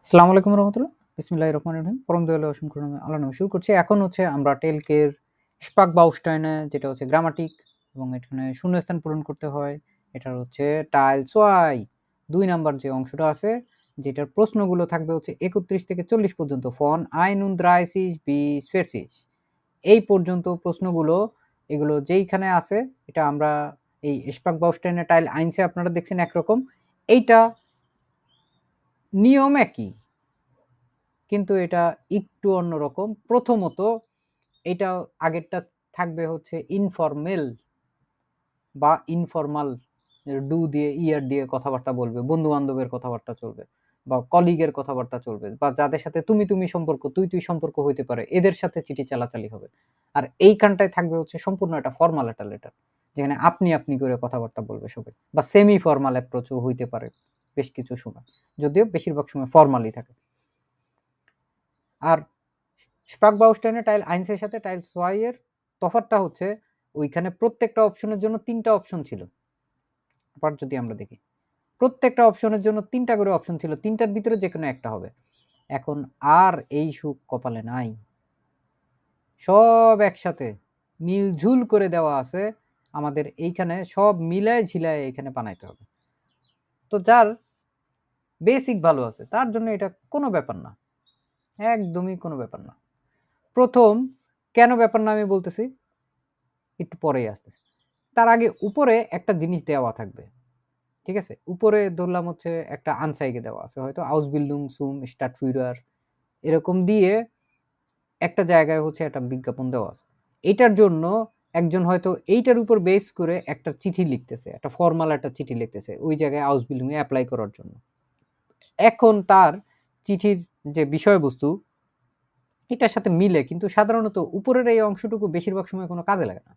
আসসালামু আলাইকুম রহমতুল্লাহ। বিসমিল্লাহির রহমানির রহিম। পরম দয়ালু অসীম করুণাময় আল্লাহর নামে শুরু করছি। এখন হচ্ছে আমরা টেলকের স্পাক বাউস্টাইনে যেটা হচ্ছে গ্রামাটিক এবং এখানে শূন্যস্থান পূরণ করতে হয়। এটার হচ্ছে টাইল সোয়াই ২ নাম্বার যে অংশটা আছে, যেটার প্রশ্নগুলো থাকবে হচ্ছে ৩১ থেকে ৪০ পর্যন্ত। ফন 1 und 30 bis 40 এই পর্যন্ত প্রশ্নগুলো, এগুলো যেইখানে আছে এটা আমরা এই স্পাক বাউস্টাইনের টাইল আইনসে আপনারা দেখছেন একরকম। এইটা নিয়ম একই। কিন্তু এটা একটু অন্যরকম। প্রথমত এটা আগেরটা থাকবে হচ্ছে ইনফরমেল বা ইনফরমাল, ডু দিয়ে ইয়ার দিয়ে কথাবার্তা বলবে, বন্ধু-বান্ধবের কথাবার্তা চলবে বা কলিগের কথাবার্তা চলবে বা যাদের সাথে তুমি সম্পর্ক, তুই সম্পর্ক হইতে পারে, এদের সাথে চিঠি চালাচালি হবে। আর এইখানটায় থাকবে হচ্ছে সম্পূর্ণ একটা ফরমাল একটা লেটার, যেখানে আপনি করে কথাবার্তা বলবে সবাই, বা সেমি ফরমাল অ্যাপ্রোচও হইতে পারে বেশ কিছু সময়, যদিও বেশিরভাগ সময় ফরমালই থাকে। আর স্পাক বাউস্টাইনের টাইল আইনসের সাথে টাইল সোয়াই এর তফাৎটা হচ্ছে ওইখানে প্রত্যেকটা অপশনের জন্য ৩টা অপশন ছিল। আবার যদি আমরা দেখি প্রত্যেকটা অপশনের জন্য ৩টা করে অপশন ছিল, ৩টার ভিতরে যে কোনো একটা হবে। এখন আর এই সুখ কপালে নাই, সব একসাথে মিলঝুল করে দেওয়া আছে। আমাদের এইখানে সব মিলায় ঝিলায় এখানে বানাইতে হবে। তো যার বেসিক ভালো আছে তার জন্য এটা কোনো ব্যাপার না, একদমই কোনো ব্যাপার না। প্রথম কেন ব্যাপার না আমি বলতেছি, একটু পরেই আসতেছে। তার আগে উপরে একটা জিনিস দেওয়া থাকবে, ঠিক আছে? উপরে ধরলাম হচ্ছে একটা আনসাইগে দেওয়া আছে, হয়তো আউসবিল্ডিং সুম স্টাডটফুইরার এরকম দিয়ে একটা জায়গায় হচ্ছে একটা বিজ্ঞাপন দেওয়া আছে। এটার জন্য একজন হয়তো এইটার উপর বেস করে একটা চিঠি লিখতেছে, একটা ফর্মাল একটা চিঠি লিখতেছে ওই জায়গায় আউসবিল্ডিং এ অ্যাপ্লাই করার জন্য। এখন তার চিঠির যে বিষয়বস্তু এটার সাথে মিলে, কিন্তু সাধারণত উপরের এই অংশটুকু বেশিরভাগ সময় কোনো কাজে লাগে না,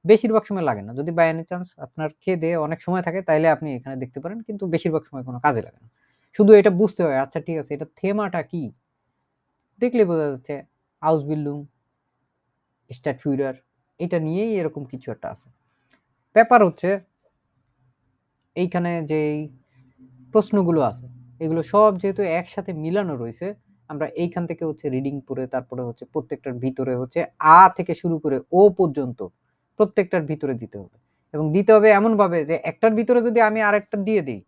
বেশিরভাগ সময় লাগে না। যদি বাই এনি চান্স আপনার খেয়ে দেয়ে অনেক সময় থাকে তাইলে আপনি এখানে দেখতে পারেন, কিন্তু বেশিরভাগ সময় কোনো কাজে লাগে না। শুধু এটা বুঝতে হয়, আচ্ছা ঠিক আছে এটা থেমাটা কি, দেখলে বোঝা যাচ্ছে আউসবিল্ডিং স্ট্যাটফিউরার এটা নিয়েই এরকম কিছু একটা আছে। ব্যাপার হচ্ছে এইখানে যে প্রশ্নগুলো আছে এগুলো সব যেহেতু একসাথে মিলানো রয়েছে, আমরা এইখান থেকে হচ্ছে রিডিং পড়ে তারপরে হচ্ছে প্রত্যেকটার ভিতরে হচ্ছে আ থেকে শুরু করে ও পর্যন্ত প্রত্যেকটার ভিতরে দিতে হবে। এবং দিতে হবে এমনভাবে যে একটার ভিতরে যদি আমি আরেকটা দিয়ে দিই,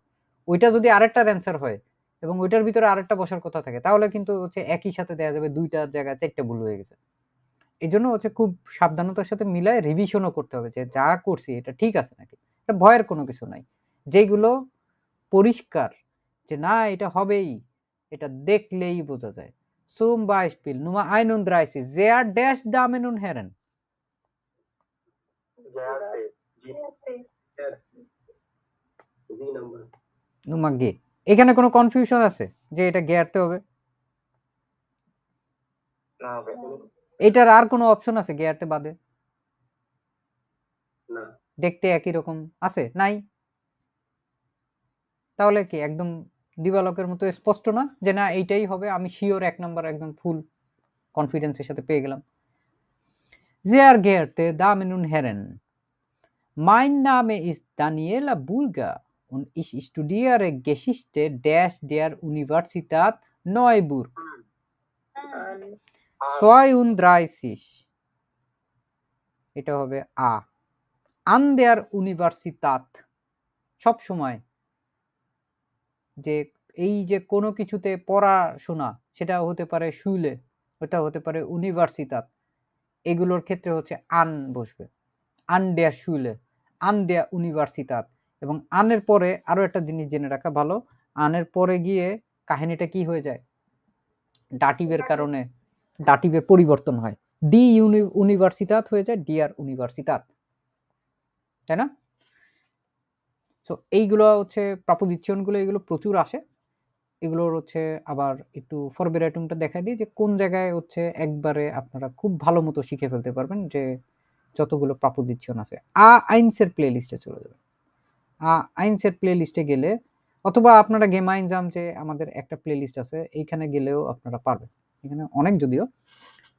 ওইটা যদি আরেকটার অ্যান্সার হয় এবং ওইটার ভিতরে আরেকটা বসার কথা থাকে, তাহলে কিন্তু হচ্ছে একই সাথে দেওয়া যাবে ২টার জায়গায় ৪টা ভুল হয়ে গেছে। এই জন্য হচ্ছে খুব সাবধানতার সাথে মিলায় রিভিশনও করতে হবে যে যা করছি এটা ঠিক আছে নাকি। এটা ভয়ের কোনো কিছু নাই। যেগুলো পরিষ্কার যে না এটা হবেই, এটা দেখলেই বোঝা যায়। Zum Beispiel Nummer 31, sehr dash Damen und Herren. Nummer G. এখানে কোনো কনফিউশন আছে যে এটা গেয়ারতে হবে? এটার আর কোনো অপশন আছে গেয়ারতে বাদে? না। দেখতে একই রকম আছে? নাই? তাহলে কি একদম দিবালোকের মতো স্পষ্ট না যে না এইটাই হবে, আমি শিওর ১ নাম্বার একদম ফুল কনফিডেন্সের সাথে পেয়ে গেলাম। Sehr geehrte Damen und Herren, mein Name ist Daniela Burger und ich studiere Geschichte der Universität Neuburg. 32 এটা হবে আ। An der Universität সব সময় যে এই যে কোনো কিছুতে পড়াশোনা, সেটা হতে পারে শুলে, ওটা হতে পারে ইউনিভার্সিটাত, এগুলোর ক্ষেত্রে হচ্ছে আন বসবে। আন দেয়ার শুলে, আন দেয়া ইউনিভার্সিটাত। এবং আনের পরে আরো একটা জিনিস জেনে রাখা ভালো, আনের পরে গিয়ে কাহিনীটা কি হয়ে যায়, ডাটিভের কারণে ডাটিভের পরিবর্তন হয়, ডি ইউনিভার্সিটাত হয়ে যায় ডিয়ার ইউনিভার্সিটাত, তাই না? সো এইগুলো হচ্ছে প্রাপোজিশনগুলো, এগুলো প্রচুর আসে। এগুলোর হচ্ছে আবার একটু ফরবেরাইটুমটা দেখা দিই যে কোন জায়গায় হচ্ছে একবারে আপনারা খুব ভালো মতো শিখে ফেলতে পারবেন, যে যতগুলো প্রাপোজিশন আছে। আইনসের প্লে লিস্টে চলে যাবে। আইনসের প্লে লিস্টে গেলে, অথবা আপনারা গেম আইনজাম যে আমাদের একটা প্লে লিস্ট আছে এইখানে গেলেও আপনারা পারবেন। এখানে অনেক, যদিও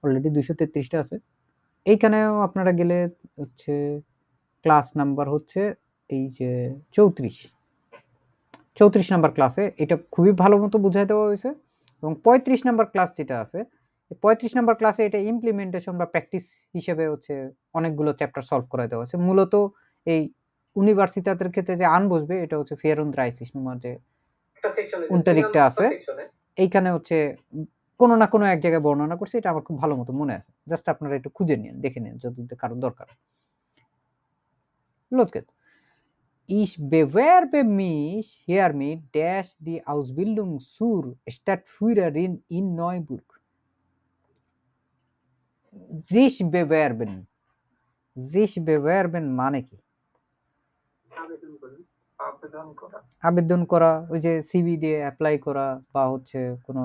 অলরেডি 233টা আছে। এইখানেও আপনারা গেলে হচ্ছে ক্লাস নাম্বার হচ্ছে এই যে 34 নাম্বার ক্লাসে এটা খুবই ভালো মতো বুঝাই দেওয়া হয়েছে। এবং 35 নাম্বার ক্লাস যেটা আছে, 35 নাম্বার ক্লাসে এটা ইমপ্লিমেন্টেশন বা প্র্যাকটিস হিসেবে হচ্ছে অনেকগুলো চ্যাপ্টার সলভ করা দেওয়া আছে। মূলত এই ইউনিভার্সিটাতের ক্ষেত্রে যে আন বসবে এটা হচ্ছে ফেয়ারুন রাইসিস নাম্বার যে উনটারিকটা আছে, এইখানে হচ্ছে কোনো না কোনো এক জায়গায় বর্ণনা করছে, এটা আমার খুব ভালো মতো মনে আছে। জাস্ট আপনারা একটু খুঁজে নিন, দেখে নিন যদি কারো দরকার। Los geht's. Ich bewerbe mich hiermit dash die Ausbildung zur Stadtführerin in Neuburg. Sich bewerben. Sich bewerben মানে কি? আবেদন করা, ওই যে সিভি দিয়ে অ্যাপ্লাই করা বা হচ্ছে কোনো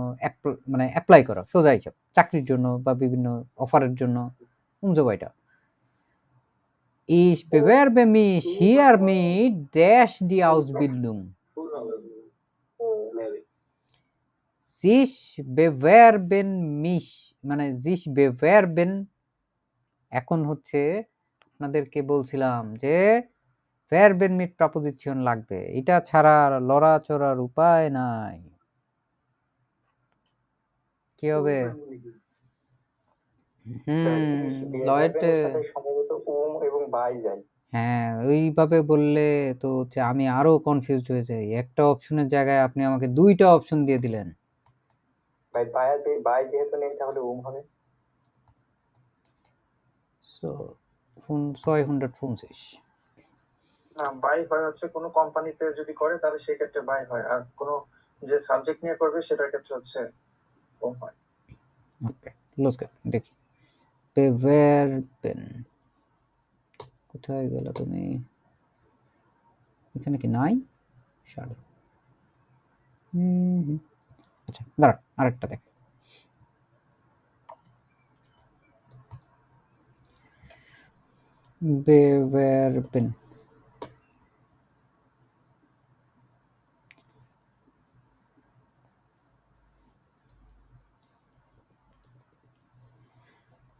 মানে অ্যাপ্লাই করা, সোজা হিসাব, চাকরির জন্য বা বিভিন্ন অফারের জন্য উমজবাইটা। Ich bewerbe mich hiermit dash die Ausbildung. Sich bewerben mich মানে sich bewerben, এখন হচ্ছে আপনাদেরকে বলছিলাম যে verben mit preposition লাগবে, এটা ছাড়া লড়াচড়ার উপায় নাই। কি হবে? লয়েটে হ্যাঁ, ওইভাবে বললে তো হচ্ছে আমি আরো কনফিউজড হয়ে যাই। একটা অপশনের জায়গায় আপনি আমাকে দুইটা অপশন দিয়ে দিলেন। ভাই বাই যেহেতু নেই তাহলে হবে। সো 665 না, বাই হয় হচ্ছে কোনো কোম্পানিতে যদি করে তাহলে সেই ক্ষেত্রে বাই হয়, আর কোনো যে সাবজেক্ট নিয়ে করবে সেটার ক্ষেত্রে হচ্ছে ওম হয়। ওকে, লস গেট দেখি বেভারবেন কোথায় গেল তুমি? এখানে কি নাই? শাড়ি। আচ্ছা দাঁড়ান, আরেকটা দেখ। বেভারবেন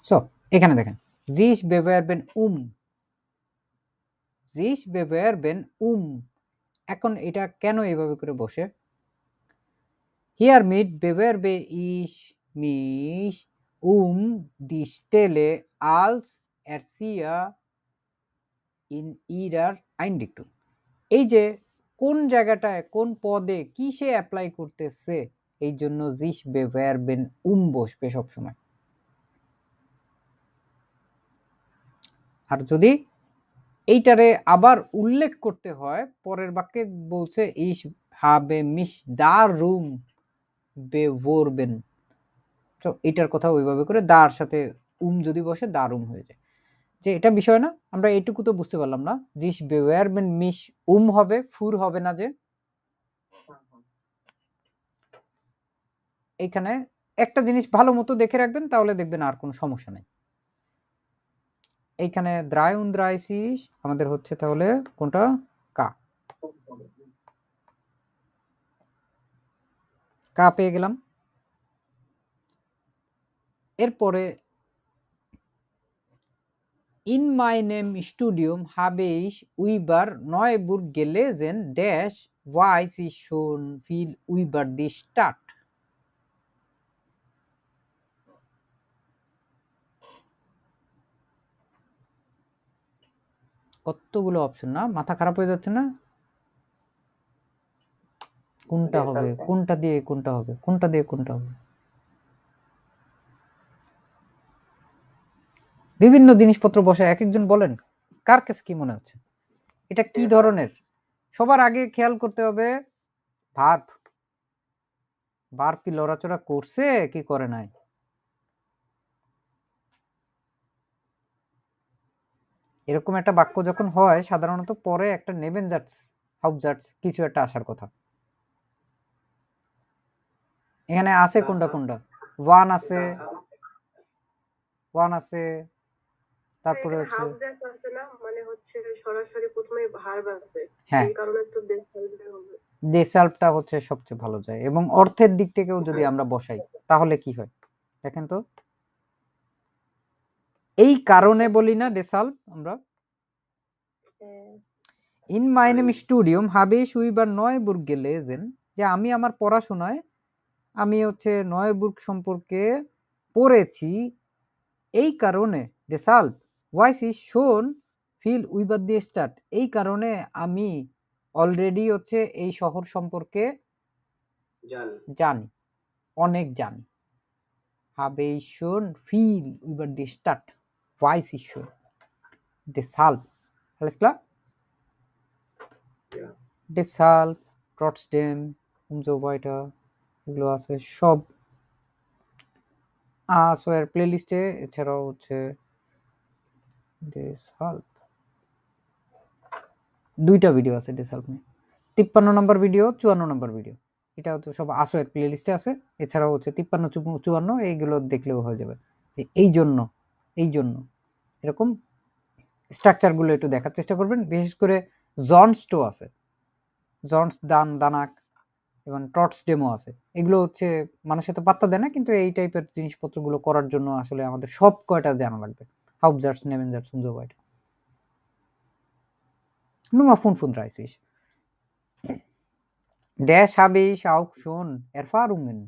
সো এখানে দেখেন sich bewerben sich bewerben এখন এটা কেন এইভাবে করে বসে? Hiermit bewerbe ich mich die Stelle als Erzieher in ihrer Einrichtung. এই যে কোন জায়গাটায় কোন পদে কিসে অ্যাপ্লাই করতেছে, এই জন্য sich bewerben বসবে সবসময়। আর যদি এইটারে আবার উল্লেখ করতে হয়, পরের বাক্যে বলছে ich habe mich darum beworben, তো এটার কথা ওইভাবে করে দার সাথে যদি বসে দারুম হয়ে যায়। যে এটা বিষয় না, আমরা এইটুকু তো বুঝতে পারলাম না, sich bewerben mich হবে, ফুর হবে না। যে এইখানে একটা জিনিস ভালো মতো দেখে রাখবেন, তাহলে দেখবেন আর কোনো সমস্যা নেই। এইখানে 33 আমাদের হচ্ছে তাহলে কোনটা? কা পেয়ে গেলাম। এরপরে in meinem Studium habe ich über Neuburg gelesen dash weiß ich schon viel über die Stadt. কতগুলো অপশন না, মাথা খারাপ হয়ে যাচ্ছে না? কোনটা হবে, কোনটা দিয়ে কোনটা হবে, কোনটা দিয়ে কোনটা হবে? বিভিন্ন জিনিসপত্র বসে এক একজন বলেন, কার কাছে কি মনে হচ্ছে এটা কি ধরনের? সবার আগে খেয়াল করতে হবে ভার্ব, ভার্ব কি লড়াচড়া করছে কি করে নাই। এরকম একটা বাক্য যখন হয় সাধারণত পরে একটা নেবেনজাটস হাউপজাটস কিছু একটা আসার কথা। এখানে আছে কোনটা কোনটা? ওয়ান আছে, ওয়ান আছে, তারপরে হচ্ছে হাউপজাট আছে না, মানে হচ্ছে সরাসরি প্রথমে ভার্ব আছে, হ্যাঁ, এই কারণে তো দেশালটা হবে। দেশালটা হচ্ছে সবচেয়ে ভালো যায়, এবং অর্থের দিক থেকেও যদি আমরা বসাই তাহলে কি হয় দেখেন তো। এই কারণে বলি না ডেসাল আমরা ইন মাইনেম স্টুডিয়াম habe ich über Neuburg gelesen, যে আমি আমার পড়াশোনায় আমি হচ্ছে নয়বুর্গ সম্পর্কে পড়েছি, এই কারণে ডেসাল্ট ভয়েস ইজ শোন ফিল উইবার দি স্টার্ট, এই কারণে আমি অলরেডি হচ্ছে এই শহর সম্পর্কে জানি, অনেক জানি। habe ich schon viel über die Stadt, weiß ich schon, deshalb, alles klar? Ja. Deshalb, trotzdem und so weiter, এগুলো আছে সব সো এর প্লেলিস্টে। এছাড়াও হচ্ছে deshalb দুইটা ভিডিও আছে deshalb নিয়ে, 53 নম্বর ভিডিও, 54 নম্বর ভিডিও, এটা তো সব আসোয়ের প্লেলিস্টে আছে। এছাড়াও হচ্ছে 53, 54 এইগুলো দেখলেও হয়ে যাবে। এই জন্য এরকম স্ট্রাকচারগুলো একটু দেখার চেষ্টা করবেন। বিশেষ করে জনস্টো আছে, জনস দানাক এবং ট্রটস ডেমো আছে, এগুলো হচ্ছে মানুষের তো পাত্তা দেয় না, কিন্তু এই টাইপের জিনিসপত্রগুলো করার জন্য আসলে আমাদের সব কয়টা জানা লাগবে। হাউপজার্স, নেভেনজার্স und so weiter. Nummer 35. Das habe ich auch schon Erfahrungen.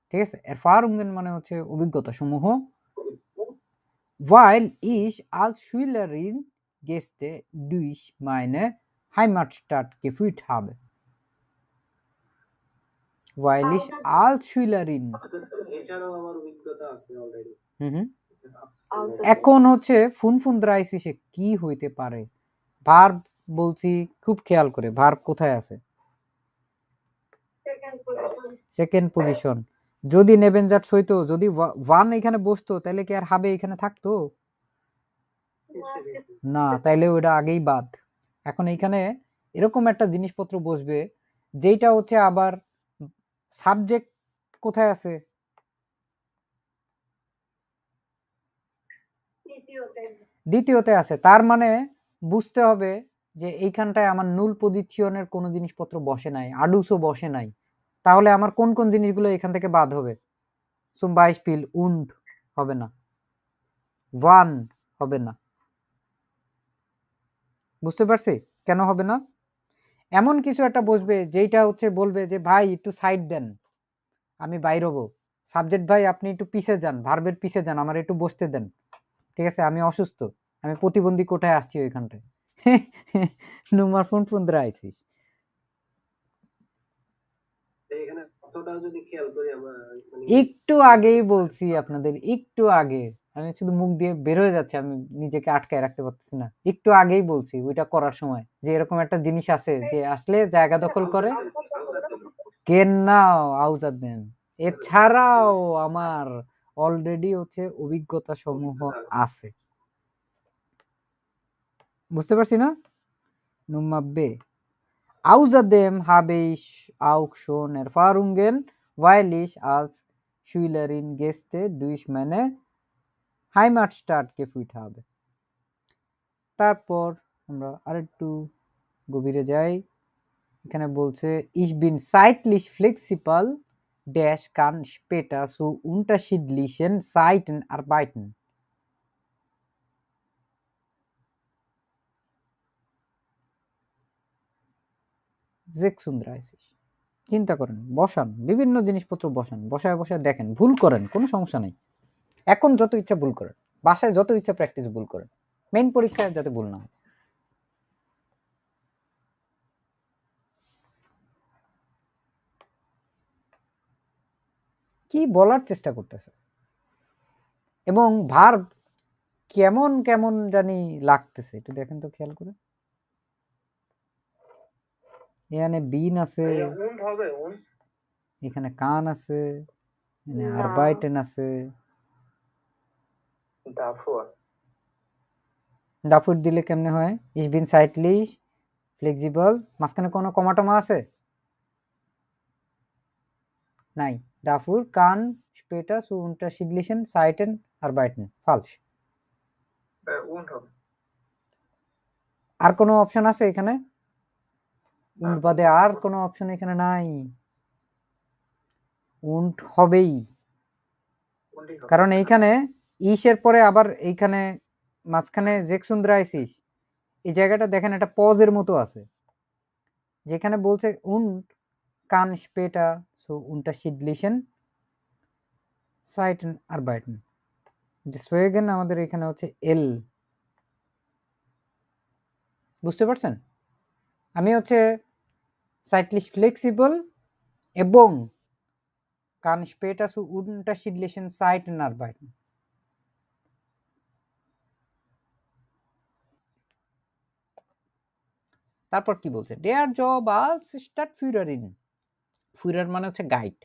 ঠিক আছে, Erfahrungen মানে হচ্ছে অভিজ্ঞতা সমূহ। Weil ich als Schülerin Gäste durch meine Heimatstadt geführt habe. Weil ich als Schülerin, এছাড়াও আমার অভিজ্ঞতা আছে অলরেডি। এখন হচ্ছে ফুনফুন দ্রাইসিসে কি হইতে পারে? ভার্ব বলছি, খুব খেয়াল করে ভার্ব কোথায় আছে, সেকেন্ড পজিশন। যদি নেভেনজার্স হইতো, যদি ওয়ান এখানে বসতো, তাহলে কি আর হবে এখানে থাকতো? না, তাইলে ওটা আগেই বাদ। এখন এইখানে এরকম একটা জিনিসপত্র বসবে যেটা হচ্ছে আবার সাবজেক্ট কোথায় আছে, দ্বিতীয়তে আছে। তার মানে বুঝতে হবে যে এইখানটায় আমার নুল পজিশনের কোনো জিনিসপত্র বসে নাই, আডুসও বসে নাই। তাহলে আমার কোন কোন জিনিসগুলো এখান থেকে বাদ হবে? zum Beispiel und হবে না, ওয়ান হবে না। বুঝতে পারছি কেন হবে না? এমন কিছু একটা বসবে যেটা হচ্ছে বলবে যে ভাই একটু সাইড দেন, আমি বাইর হবো। সাবজেক্ট ভাই আপনি একটু পিছে যান, ভার্বের পিছে যান, আমার একটু বসতে দেন। ঠিক আছে, আমি অসুস্থ, আমি প্রতিবন্ধী কোঠায় আসছি ওইখানটায়। নুমার ফোন আইসিস। এখানে কতটা যদি খেয়াল করি আমরা, একটু আগেই বলছি আপনাদের, একটু আগে, আমি শুধু মুখ দিয়ে বের হয়ে যাচ্ছে, আমি নিজেকে আটকায় রাখতে পারতেছি না। একটু আগেই বলছি ওইটা করার সময় যে এরকম একটা জিনিস আছে যে আসলে জায়গা দখল করে। কেনাও আউজাদেন, এছাড়াও আমার অলরেডি হচ্ছে অভিজ্ঞতা সমূহ আছে। বুঝতে পারছি না? Nummer B. Außerdem habe ich auch schon Erfahrungen, weil ich als Schülerin Gäste durch meine Heimatstadt geführt habe. তারপর আমরা আরেকটু গভীরে যাই। এখানে বলছে ich bin zeitlich flexibel, dash kann später zu unterschiedlichen Zeiten arbeiten. চিন্তা করেন, বসান, বিভিন্ন জিনিসপত্র বসান, বসায় বসায় দেখেন, ভুল করেন, কোনো সমস্যা নেই। এখন যত ইচ্ছা ভুল করেন, বাসায় যত ইচ্ছা প্র্যাকটিস ভুল করেন, মেইন পরীক্ষায় যাতে ভুল না হয়। কি বলার চেষ্টা করতেছে এবং ভার্ব কেমন কেমন জানি লাগতেছে, একটু দেখেন তো খেয়াল করে। এখানে বিন আছে, এখানে কান আছে, এখানে আরবাইটেন আছে, দাফুর দিলে কেমনে হয়? ich bin zeitlich flexibel, মাঝখানে কোনো কমা টমা আছে? নাই। dafür kann später zu unterschiedlichen Zeiten arbeiten, falsch। আর কোনো অপশন আছে এখানে? und বাদে আর কোনো অপশন এখানে নাই। und হবেই, কারণ এইখানে ইসের পরে আবার এইখানে মাঝখানে জেক্সুন্দ্রাইসিস, এই জায়গাটা দেখেন একটা পজের মতো আছে, যেখানে বলছে und kann später zu so unterschiedlichen Zeitarbeiten। deswegen আমাদের এখানে হচ্ছে এল, বুঝতে পারছেন? আমি হচ্ছে zeitlich flexibel এবং kann später zu unterschiedlichen Zeiten arbeiten। তারপর কি বলছে? der Job als Stadtführerin। führer মানে হচ্ছে গাইড,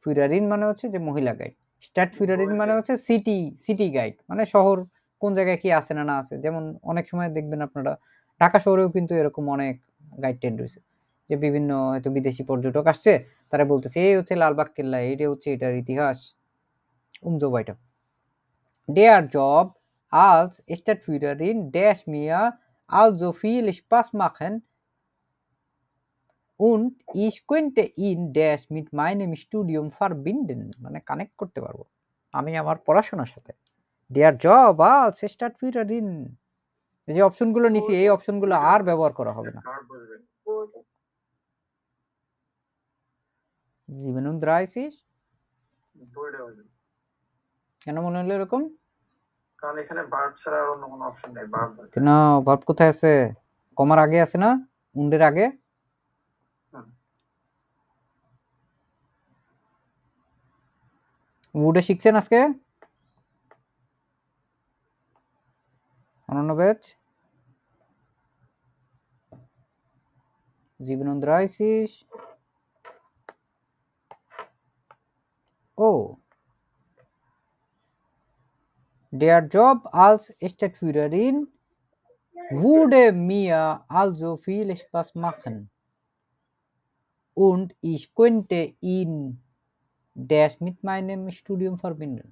führerin মানে হচ্ছে যে মহিলা গাইড, Stadtführerin মানে হচ্ছে সিটি গাইড, মানে শহর কোন জায়গায় কি আছে না না আছে। যেমন অনেক সময় দেখবেন আপনারা ঢাকা শহরেও কিন্তু এরকম অনেক গাইড টেন্ড রয়েছে, যে বিভিন্ন হয়তো বিদেশি পর্যটক আসছে, তারা বলতেছে এই হচ্ছে লালবাগ কেল্লা, এইটা হচ্ছে এটার ইতিহাস so weiter। der Job als Stadtführerin der mir also viel Spaß machen und ich könnte ihn das mit meinem Studium verbinden, মানে কানেক্ট করতে পারবো আমি আমার পড়াশোনার সাথে। der Job als Stadtführerin, এই যে অপশনগুলো নিছি এই অপশনগুলো আর ব্যবহার করা হবে না। ভার্ব বলবেন। wurde 37 বলবে বলবেন। কেন মনে হলো এরকম? কারণ এখানে ভার্ব ছাড়া আর অন্য কোনো অপশন নেই, ভার্ব বলবেন। কেন ভার্ব কোথায় আছে? কমার আগে আছে না, উন্ডের আগে। উডে শিখছেন আজকে অনন্য batch 37। Oh, der Job als Stadtführerin würde mir also viel Spaß machen und ich könnte ihn das mit meinem Studium verbinden।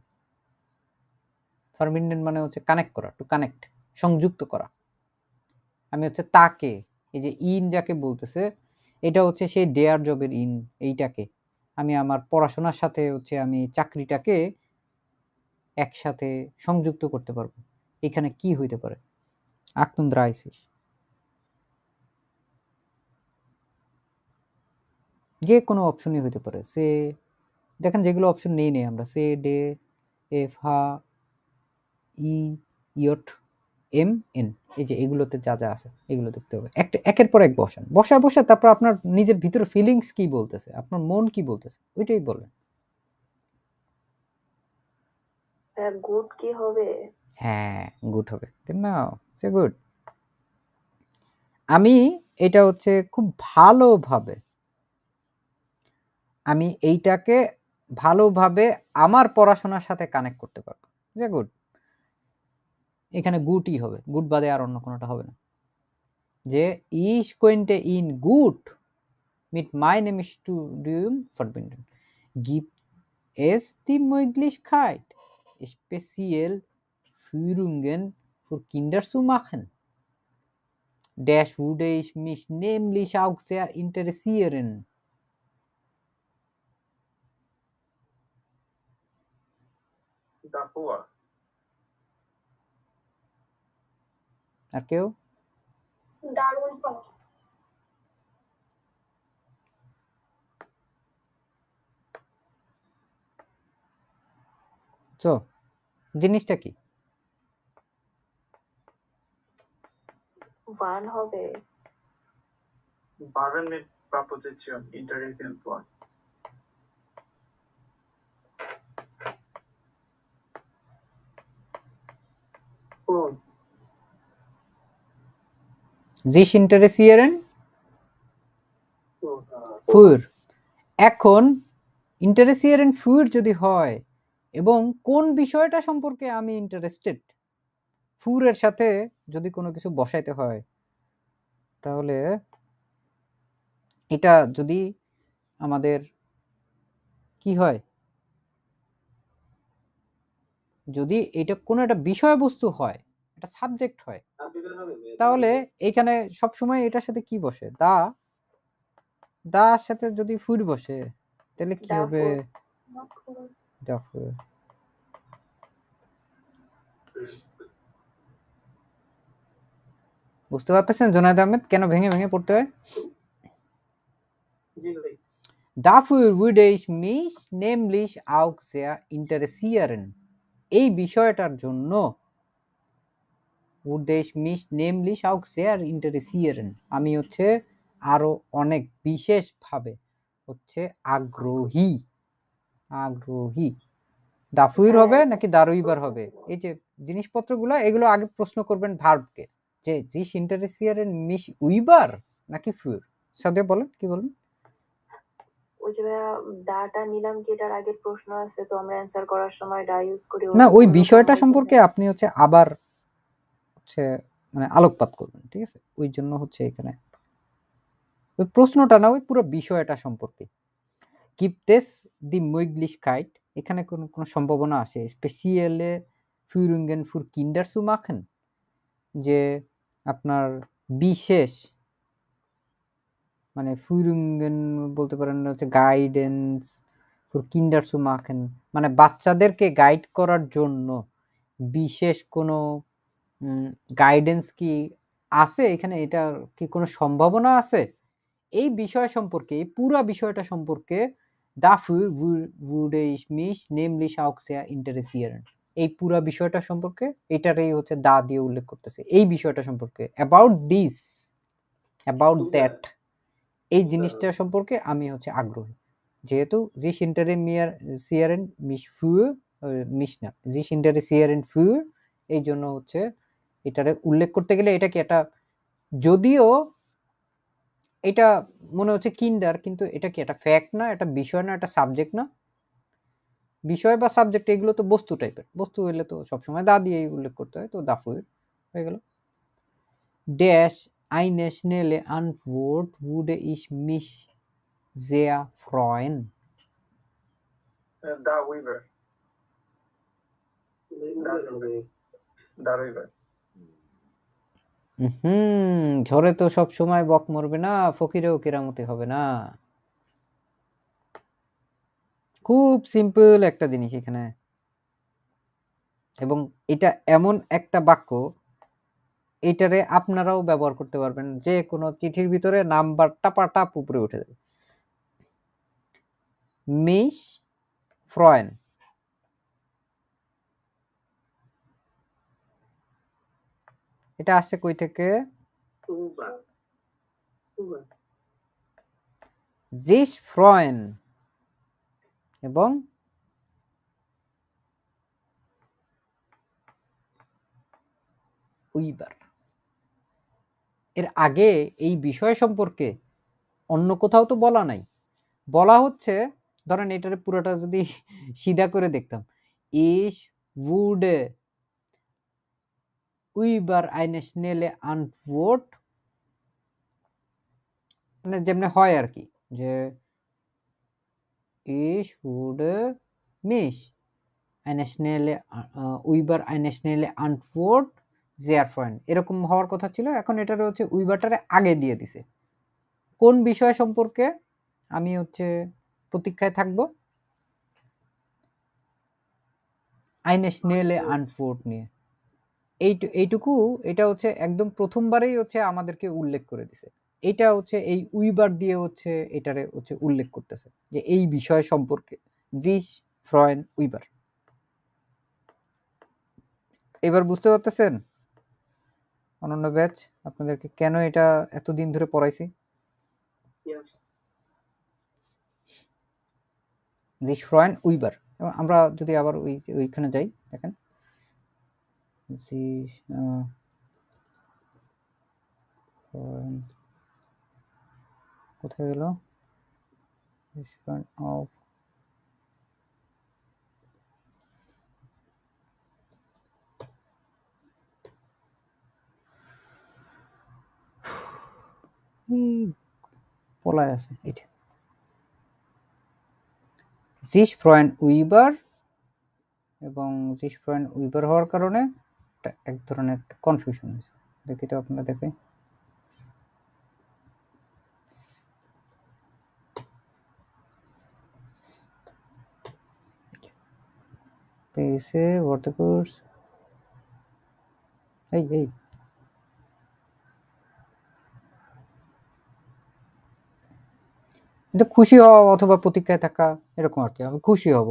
verbinden মানে হচ্ছে কানেক্ট করা, টু কানেক্ট, সংযুক্ত করা। আমি হচ্ছে তাকে, এই যে ইন যাকে বলতেছে এটা হচ্ছে সেই ডেয়ার জবের ইন, এইটাকে আমি আমার পড়াশোনার সাথে হচ্ছে আমি চাকরিটাকে একসাথে সংযুক্ত করতে পারবো। এখানে কি হইতে পারে? 38 যে কোনো অপশনই হইতে পারে। সে দেখেন যেগুলো অপশন নেই আমরা, সে ডে এফ হা ই ইয়ট এম এন, এই যে এগুলোতে যা যা আছে এগুলো দেখতে হবে। একটা একের পর এক বসান, বসা তারপর আপনার নিজের ভিতরে ফিলিংস কি বলতেছে, আপনার মন কি বলতেছে ওইটাই বলেন। গুড কি হবে? হ্যাঁ গুড হবে না, সে গুড। আমি এটা হচ্ছে খুব ভালোভাবে, আমি এইটাকে ভালোভাবে আমার পড়াশোনার সাথে কানেক্ট করতে পারবো, যে গুড। এখানে গুডই হবে, গুড বাদে আর অন্য কোনোটা হবে না। যে ich könnte ihn gut mit meinem Studium verbinden, gibt es die Möglichkeit speziell Führungen für Kinder zu machen? Das würde ich mich nämlich auch sehr interessieren। davor আর কেউ? তো জিনিসটা কি? ওয়ান হবে। Verben mit Präposition interessieren form। sich interessieren für। এখন ইন্টারেসিয়ারেন food যদি হয় এবং কোন বিষয়টা সম্পর্কে আমি ইন্টারেস্টেড, ফুরের সাথে যদি কোনো কিছু বসাইতে হয় তাহলে এটা যদি আমাদের কি হয়, যদি এটা কোনো একটা বিষয়বস্তু হয়, এটা সাবজেক্ট হয়, তাহলে এইখানে সবসময় এটার সাথে কি বসে? দার সাথে যদি ফুড বসে তাহলে কি হবে? বুঝতে পারতেছেন জুনায়েদ আহমেদ কেন ভেঙে ভেঙে পড়তে হয়? Dafür würde ich mich nämlich auch sehr interessieren. এই বিষয়টার জন্য würde ich mich nämlich auch sehr interessieren. আমি হচ্ছে আরো অনেক বিশেষভাবে হচ্ছে আগ্রহী। আগ্রহী দাফুইর হবে নাকি দারুইবার হবে? এই যে জিনিসপত্রগুলো এগুলো আগে প্রশ্ন করবেন ভার্বকে, যে জিস ইন্টারেসিয়ারেন মিশ উইবার নাকি ফুর। সাদে বলেন, কি বলেন? ওই যে ডাটা নিলাম কি এটার আগে প্রশ্ন আছে, তো আমরা অ্যানসার করার সময় ডা ইউজ করি। না, ওই বিষয়টা সম্পর্কে আপনি হচ্ছে আবার হচ্ছে মানে আলোকপাত করবেন, ঠিক আছে? ওই জন্য হচ্ছে এখানে ওই প্রশ্নটা না, ওই পুরো বিষয়টা সম্পর্কে। Gibt es die Möglichkeit, এখানে কোন সম্ভাবনা আছে স্পেশালে Führungen für Kinder zu machen, যে আপনার বিশেষ মানে Führungen বলতে পারেন হচ্ছে guidance für Kinder zu machen, মানে বাচ্চাদেরকে গাইড করার জন্য বিশেষ কোনো গাইডেন্স কি আছে এখানে? এটা কি কোনো সম্ভাবনা আছে? এই বিষয় সম্পর্কে, এই পুরো বিষয়টা সম্পর্কে dafür würde ich mich nämlich auch sehr interessieren, এই পুরো বিষয়টা সম্পর্কে এটারই হচ্ছে দা দিয়ে উল্লেখ করতেছে, এই বিষয়টা সম্পর্কে about this, about that, এই জিনিসটা সম্পর্কে আমি হচ্ছে আগ্রহী। যেহেতু sich interessieren mich für mich না sich interessieren für, এই জন্য হচ্ছে এটারে উল্লেখ করতে গেলে এটা কি একটা, যদিও এটা মনে হচ্ছে কিন্ডার, কিন্তু এটা কি একটা ফ্যাক্ট না, এটা বিষয় না, এটা সাবজেক্ট না। বিষয় বা সাবজেক্ট এগুলো তো বস্তু টাইপের, বস্তু হইলে তো সবসময় দা দিয়েই উল্লেখ করতে হয়, তো দাফুর হয়ে গেল। Dash eine schnelle Antwort würde ich mich sehr freuen. দা উইভার, দা উইভার। ঝড়ে তো সব সময় বক মরবে না, ফকিরেও কেরামতি হবে না। খুব সিম্পল একটা জিনিস এখানে, এবং এটা এমন একটা বাক্য, এটারে আপনারাও ব্যবহার করতে পারবেন যে কোনো চিঠির ভিতরে, নাম্বার টাপাটাপ উপরে উঠে যাবে। মিশ ফ্রয়েন, এটা আসছে কই থেকে? জিস ফ্রয়েন এবং উইবার। এর আগে এই বিষয় সম্পর্কে অন্য কোথাও তো বলা নাই, বলা হচ্ছে ধরেন এটার পুরোটা যদি সিধা করে দেখতাম, ইস wurde über eine schnelle Antwort, মানে যেমন হয় আর কি, যে ich würde mich eine schnelle über eine schnelle Antwort sehr freuen, এরকম হওয়ার কথা ছিল। এখন এটার হচ্ছে উইবারটারে আগে দিয়ে দিছে কোন বিষয় সম্পর্কে আমি হচ্ছে প্রতীক্ষায় থাকবো? eine schnelle Antwort নিয়ে। এইটুকু, এটা হচ্ছে একদম প্রথমবারেই হচ্ছে আমাদেরকে উল্লেখ করে দিছে। এটা হচ্ছে এই উইবার দিয়ে হচ্ছে এটারে হচ্ছে উল্লেখ করতেছে যে এই বিষয় সম্পর্কে, জিস ফ্রয়েন উইবার। এবার বুঝতে পারতেছেন অনন্য ব্যাচ আপনাদেরকে কেন এটা এতদিন ধরে পড়াইছি? জিস ফ্রয়েন উইবার। আমরা যদি আবার ওইখানে যাই, দেখেন জিস কোথায় গেল? অফ পলায় আছে, এই যে জিস ফ্রয়েন উইবার, এবং জিস ফ্রয়েন উইবার হওয়ার কারণে এক ধরনের কনফিউশন হয়েছে। দেখি তো আপনারা দেখে, পেয়েছে ওয়াটারকোর্স, এই কিন্তু খুশি হওয়া অথবা প্রতীক্ষায় থাকা এরকম আর কি, আমি খুশি হব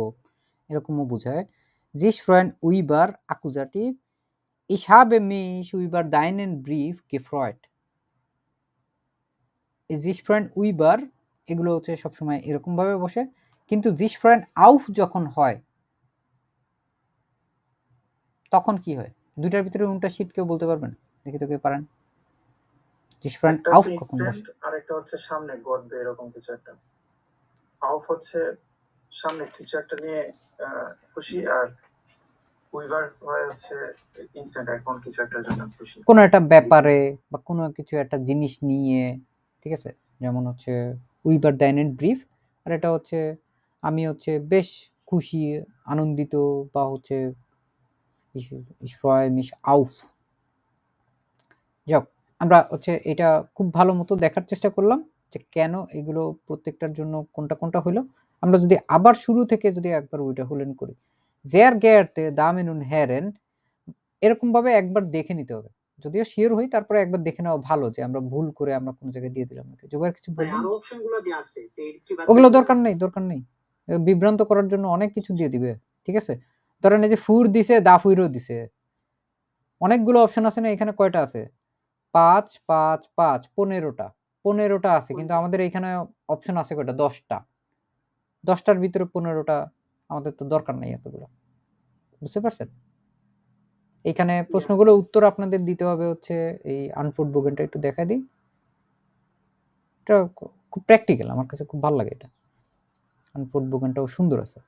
এরকমও বোঝায়। জিস ফ্রয়েন উইবার আকুজাটিভ Ich habe mich über deinen Brief gefreut. এই জিস ফ্রয়েন উইবার এগুলো হচ্ছে সবসময় এরকম ভাবে বসে, কিন্তু জিস ফ্রয়েন আউফ যখন হয় তখন কি হয়? দুইটার ভিতরে কোনটা শীত কেউ বলতে পারবেন? দেখি তো কেউ পারেন? জিস ফ্রয়েন একটা আউফ হচ্ছে কখন বসে? ইনফ্রন্ট আর একটা হচ্ছে সামনে গড়বে এরকম কিছু একটা। আউফ হচ্ছে সামনে কিছু একটা নিয়ে খুশি, আর উইভার হয় হচ্ছে ইনস্ট্যান্ট এখন কিছু একটার জন্য খুশি। কোনো একটা ব্যাপারে বা কোনো কিছু একটা জিনিস নিয়ে, ঠিক আছে? যেমন হচ্ছে উইবার দেন ব্রিফ, আর এটা হচ্ছে আমি হচ্ছে বেশ খুশি, আনন্দিত, বা হচ্ছে ich freue mich auf। যাক, আমরা হচ্ছে এটা খুব ভালো মতো দেখার চেষ্টা করলাম যে কেন এগুলো প্রত্যেকটার জন্য কোনটা কোনটা হলো। আমরা যদি আবার শুরু থেকে যদি একবার ওইটা হুলেন করি, জেয়ার গেয়ারতে দামেন উন হেরেন, এরকম ভাবে একবার দেখে নিতে হবে। যদিও শিওর হই, তারপরে একবার দেখে নেওয়া ভালো যে আমরা ভুল করে আমরা কোনো জায়গায় দিয়ে দিলাম নাকি। জুবাইর কিছু বলবেন? আরো অপশনগুলো দেয়া আছে তো এর কি ওগুলো দরকার নেই, দরকার নেই। বিভ্রান্ত করার জন্য অনেক কিছু দিয়ে দিবে, ঠিক আছে? ধরেন এই যে ফুর দিছে, দা ফুইরও দিছে, অনেকগুলো অপশন আছে না? এখানে কয়টা আছে? 5 5 5 15টা 15টা আছে, কিন্তু আমাদের এখানে অপশন আছে কয়টা? 10টা। 10টার ভিতরে 15টা আমাদের তো দরকার নেই এতগুলো। বুঝতে পারছেন? এখানে প্রশ্নগুলো উত্তর আপনাদের দিতে হবে হচ্ছে এই আনফুড বোগেনটা একটু দেখা দিই। এটা খুব প্র্যাকটিক্যাল, আমার কাছে খুব ভালো লাগে এটা। আনফুড বোগেনটাও সুন্দর আছে।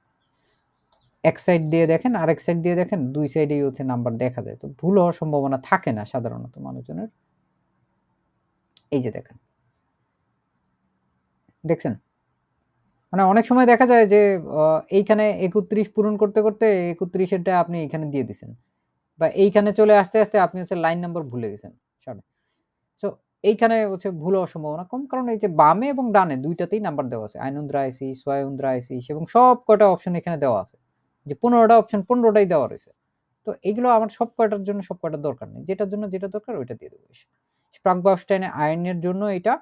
এক সাইড দিয়ে দেখেন, আরেক সাইড দিয়ে দেখেন, দুই সাইডেই হচ্ছে নাম্বার দেখা যায়, তো ভুল হওয়ার সম্ভাবনা থাকে না সাধারণত মানুষজনের। এই যে দেখেন, দেখছেন? মানে অনেক সময় দেখা যায় যে এইখানে 31 পূরণ করতে করতে 31-এরটা আপনি এখানে দিয়ে দিছেন, বা এইখানে চলে আসতে আসতে আপনি হচ্ছে লাইন নাম্বার ভুলে গেছেন। সো এইখানে হচ্ছে ভুল হওয়ার সম্ভাবনা কম, কারণ এই যে বামে এবং ডানে দুইটাতেই নাম্বার দেওয়া আছে, 31, 32 এবং সব কয়টা অপশন এখানে দেওয়া আছে। যে 15টা অপশন 15টাই দেওয়া রয়েছে। তো এইগুলো আমার সব কয়টার জন্য সব কয়টার দরকার নেই, যেটার জন্য যেটা দরকার ওইটা দিয়ে দেবো। স্প্রাগবাউস্টাইনে আয়নের জন্য এটা,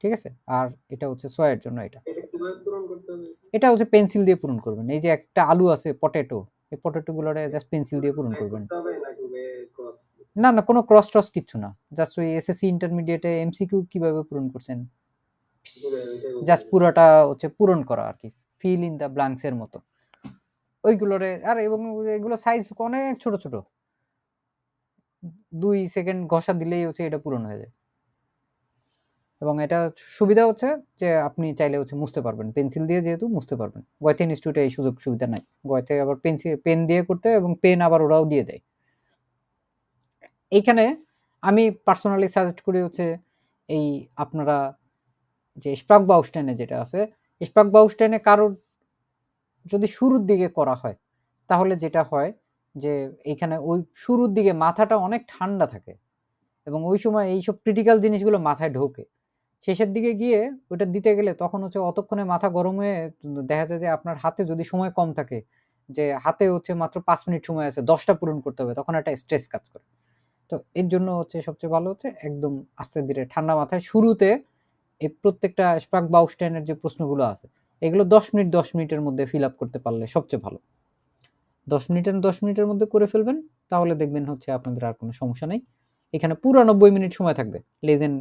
ঠিক আছে? আর এটা হচ্ছে সোয়ের জন্য এটা। এটা কিভাবে পূরণ করতে হবে? এটা হচ্ছে পেন্সিল দিয়ে পূরণ করবেন। এই যে একটা আলু আছে, পটেটো, এই পটেটো গুলোরে জাস্ট পেন্সিল দিয়ে পূরণ করবেন। করতে হবে নাকি ক্রস? না না, কোনো ক্রস টস কিচ্ছু না, জাস্ট ওই এসএসসি ইন্টারমিডিয়েটে এমসিকিউ কিভাবে পূরণ করছেন জাস্ট পুরোটা হচ্ছে পূরণ করা আর কি, ফিল ইন দ্য ব্ল্যাঙ্কস এর মতো ওইগুলোরে। আর এবং এগুলো সাইজ অনেক ছোট ছোট, 2 সেকেন্ড ঘষা দিলেই হচ্ছে এটা পূরণ হয়ে যায়। এবং এটা সুবিধা হচ্ছে যে আপনি চাইলে হচ্ছে মুছতে পারবেন, পেন্সিল দিয়ে যেহেতু মুছতে পারবেন। গয়তে ইনস্টিটিউটে এই সুযোগ সুবিধা নাই, গয়তে আবার পেন দিয়ে করতে, এবং পেন আবার ওরাও দিয়ে দেয়। এইখানে আমি পার্সোনালি সাজেস্ট করি হচ্ছে এই আপনারা যে স্প্রাগবাউস্টাইনে যেটা আছে, স্প্রাগবাউস্টাইনে কারোর যদি শুরুর দিকে করা হয়, তাহলে যেটা হয় যে এইখানে ওই শুরুর দিকে মাথাটা অনেক ঠান্ডা থাকে, এবং ওই সময় এইসব ক্রিটিক্যাল জিনিসগুলো মাথায় ঢোকে। শেষের দিকে গিয়ে ওইটা দিতে গেলে তখন হচ্ছে অতক্ষণে মাথা গরম হয়ে দেখা যায় যে আপনার হাতে যদি সময় কম থাকে, যে হাতে হচ্ছে মাত্র 5 মিনিট সময় আছে, 10টা পূরণ করতে হবে, তখন একটা স্ট্রেস কাজ করে। তো এর জন্য হচ্ছে সবচেয়ে ভালো হচ্ছে একদম আস্তে ধীরে ঠান্ডা মাথায় শুরুতে এই প্রত্যেকটা স্প্রাগবাউস্টাইনের যে প্রশ্নগুলো আছে এগুলো 10 মিনিটের মধ্যে ফিল আপ করতে পারলে সবচেয়ে ভালো। 10 মিনিটের মধ্যে করে ফেলবেন, তাহলে দেখবেন হচ্ছে আপনাদের আর কোনো সমস্যা নেই। এখানে পুরো 90 মিনিট সময় থাকবে লেজেন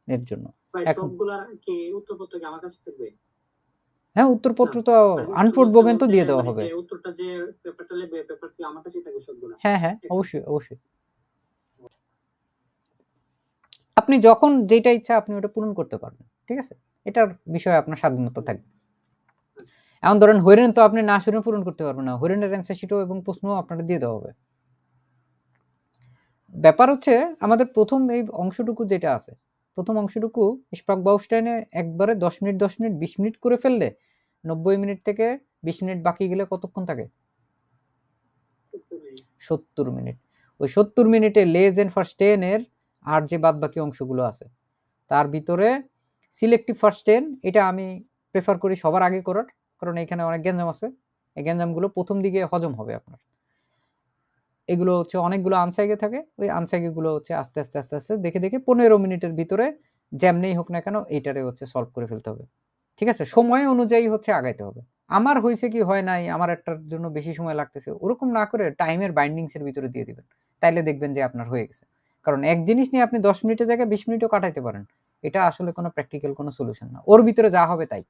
এর জন্য। এখন সবগুলা কি উত্তরপত্র কি আমার কাছে থাকবে? হ্যাঁ, উত্তরপত্র তো আনফোর্ড বোগেন তো দিয়ে দেওয়া হবে। উত্তরটা যে পেপারটা লিখবে, পেপার কি আমার কাছে থাকবে সবগুলা? হ্যাঁ হ্যাঁ, অবশ্যই অবশ্যই। আপনি যখন যেটা ইচ্ছা আপনি ওটা পূরণ করতে পারবেন, ঠিক আছে? এটার বিষয়ে আপনার স্বাধীনতা থাকবে। এখন ধরেন হইরেন তো আপনি না শুনে পূরণ করতে পারবেন না, হইরেনের অ্যান্সার শিটও এবং প্রশ্নও আপনারা দিয়ে দেওয়া হবে। ব্যাপার হচ্ছে আমাদের প্রথম এই অংশটুকু যেটা আছে, প্রথম অংশটুকু স্প্রাগবাউস্টাইনে একবারে 10 মিনিট 20 মিনিট করে ফেললে 90 মিনিট থেকে 20 মিনিট বাকি গেলে কতক্ষণ থাকে? 70 মিনিট। ওই 70 মিনিটে লেজেন ফার্স্ট 10 এর আর যে বাদ বাকি অংশগুলো আছে তার ভিতরে সিলেক্টিভ ফার্স্ট 10 এটা আমি প্রেফার করি সবার আগে করার, কারণ এখানে অনেক গ্যাঞ্জাম আছে, এই গ্যাঞ্জামগুলো প্রথম দিকে হজম হবে আপনার। এগুলো হচ্ছে অনেকগুলো আনসাইগে থাকে, ওই আনসাইগেগুলো হচ্ছে আস্তে আস্তে আস্তে আস্তে দেখে দেখে 15 মিনিটের ভিতরে যেমনেই হোক না কেন এইটারে হচ্ছে সলভ করে ফেলতে হবে, ঠিক আছে? সময় অনুযায়ী হচ্ছে আগাইতে হবে। আমার হয়েছে কি হয় নাই, আমার একটার জন্য বেশি সময় লাগতেছে, ওরকম না করে টাইমের বাইন্ডিংসের ভিতরে দিয়ে দিবেন, তাইলে দেখবেন যে আপনার হয়ে গেছে। কারণ এক জিনিস নিয়ে আপনি 10 মিনিটের জায়গায় 20 মিনিটও কাটাইতে পারেন, এটা আসলে কোনো প্র্যাকটিক্যাল কোনো সলিউশন না। ওর ভিতরে যা হবে তাই।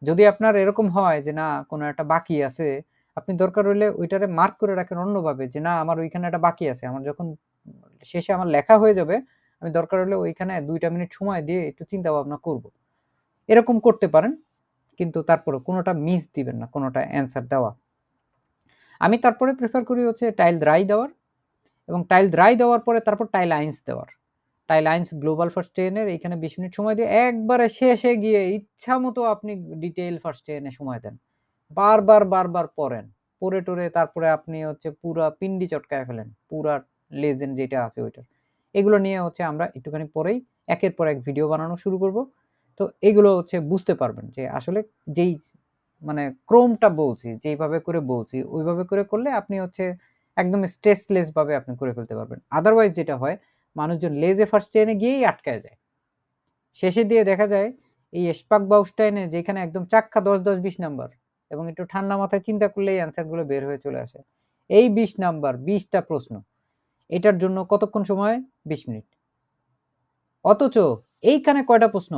যদি আপনার এরকম হয় যে না কোনো একটা বাকি আছে, আপনি দরকার হলে ওইটারে মার্ক করে রাখেন অন্যভাবে, যে না আমার ওইখানে একটা বাকি আছে, আমার যখন শেষে আমার লেখা হয়ে যাবে আমি দরকার হলে ওইখানে 2টা মিনিট সময় দিয়ে একটু চিন্তা ভাবনা করব, এরকম করতে পারেন। কিন্তু তারপরে কোনোটা মিস দিবেন না, কোনোটা অ্যান্সার দেওয়া। আমি তারপরে প্রেফার করি হচ্ছে টাইল দ্রাই দেওয়ার, এবং টাইল দ্রাই দেওয়ার পরে তারপর টাইল আইন্স দেওয়ার। টাইল আইন্স গ্লোবাল ফার্স্ট ট্রেনের এইখানে 20 মিনিট সময় দিয়ে একবারে শেষে গিয়ে ইচ্ছা মতো আপনি ডিটেইল ফার্স্ট ট্রেনে সময় দেন, বারবার বারবার পড়েন, পড়ে টরে তারপরে আপনি হচ্ছে পুরা পিন্ডি চটকায় ফেলেন, পুরা লেজেন্ড যেটা আছে ওইটার। এগুলো নিয়ে হচ্ছে আমরা একটুখানি পরেই একের পর এক ভিডিও বানানো শুরু করব। তো এগুলো হচ্ছে বুঝতে পারবেন যে আসলে যেই মানে ক্রমটা বলছি, যেইভাবে করে বলছি ওইভাবে করে করলে আপনি হচ্ছে একদম স্ট্রেসলেস ভাবে আপনি করে ফেলতে পারবেন। আদারওয়াইজ যেটা হয়, মানুষজন লেজে ফার্স্ট ট্রেনে গিয়েই আটকায় যায়, শেষে দিয়ে দেখা যায় এই স্পাক বাউস্টাইনে যেখানে একদম চাক্কা 10-10-20 নাম্বার, এবং একটু ঠান্ডা মাথায় চিন্তা করলেই অ্যান্সারগুলো বের হয়ে চলে আসে। এই 20 নাম্বার 20টা প্রশ্ন, এটার জন্য কতক্ষণ সময়? 20 মিনিট। অথচ এইখানে কয়টা প্রশ্ন?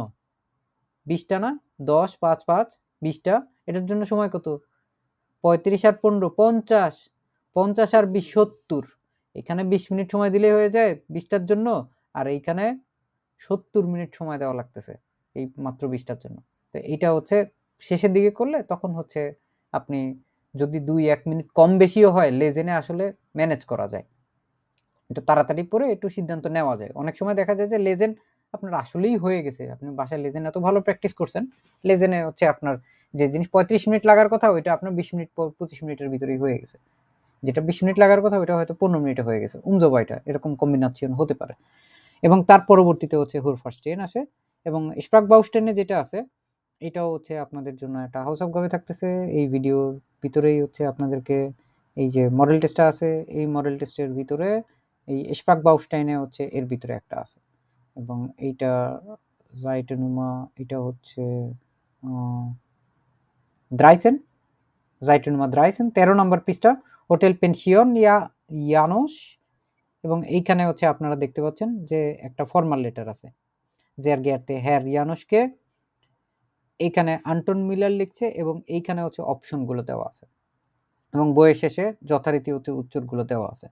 20টা না, 10 5 5 20টা, এটার জন্য সময় কত? 35 আর 15 50, 50 আর 20 70। এখানে 20 মিনিট সময় দিলেই হয়ে যায় 20টার জন্য, আর এইখানে 70 মিনিট সময় দেওয়া লাগতেছে এই মাত্র 20টার জন্য। তো এইটা হচ্ছে শেষের দিকে করলে তখন হচ্ছে আপনি যদি 2-1 মিনিট কম বেশিও হয়, লেজেনে আসলে ম্যানেজ করা যায়, একটু তাড়াতাড়ি পরে একটু সিদ্ধান্ত নেওয়া যায়। অনেক সময় দেখা যায় যে লেজেন আপনার আসলেই হয়ে গেছে, আপনি বাসায় লেজেন এত ভালো প্র্যাকটিস করছেন, লেজেনে হচ্ছে আপনার যে জিনিস 35 মিনিট লাগার কথা ওইটা আপনার 20 মিনিট 25 মিনিটের ভিতরেই হয়ে গেছে, যেটা 20 মিনিট লাগার কথা ওইটা হয়তো 15 মিনিটে হয়ে গেছে। উমজোবাইটা এরকম কম্বিনেশন হতে পারে। এবং তার পরবর্তীতে হচ্ছে হুর ফার্স্ট ট্রেন আসে, এবং স্প্রাক বাউস্টেনে যেটা আছে এটাও হচ্ছে আপনাদের জন্য একটা হাউস অফ ভাবে থাকতেছে। এই ভিডিওর ভিতরেই হচ্ছে আপনাদেরকে এই যে মডেল টেস্টটা আছে, এই মডেল টেস্টের ভিতরে এই স্প্রাক বাউস্টাইনে হচ্ছে এর ভিতরে একটা আছে, এবং এইটা জাইটেনুমা, এটা হচ্ছে দ্রাইসেন, জাইটেনুমা দ্রাইসেন 13 নম্বর পৃষ্ঠা, হোটেল পেনশিয়ন ইয়ানোস। এবং এইখানে হচ্ছে আপনারা দেখতে পাচ্ছেন যে একটা ফর্মাল লেটার আছে, জের গেয়ারতে হ্যার ইয়ানোসকে, এইখানে আন্টন মিলার লিখছে, এবং এইখানে হচ্ছে অপশনগুলো দেওয়া আছে, এবং বইয়ের শেষে যথারীতি হচ্ছে উত্তরগুলো দেওয়া আছে।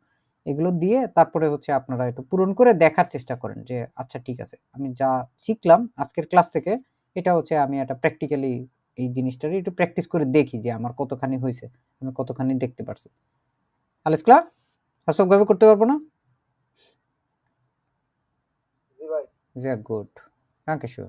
এগুলো দিয়ে তারপরে হচ্ছে আপনারা একটু পূরণ করে দেখার চেষ্টা করেন যে আচ্ছা ঠিক আছে, আমি যা শিখলাম আজকের ক্লাস থেকে এটা হচ্ছে আমি একটা প্র্যাকটিক্যালি এই জিনিসটারই একটু প্র্যাকটিস করে দেখি যে আমার কতখানি হয়েছে, আমি কতখানি দেখতে পারছি। আলেস ক্লা সবভাবে করতে পারবো না? জি ভাই, গুড, থ্যাংক ইউ।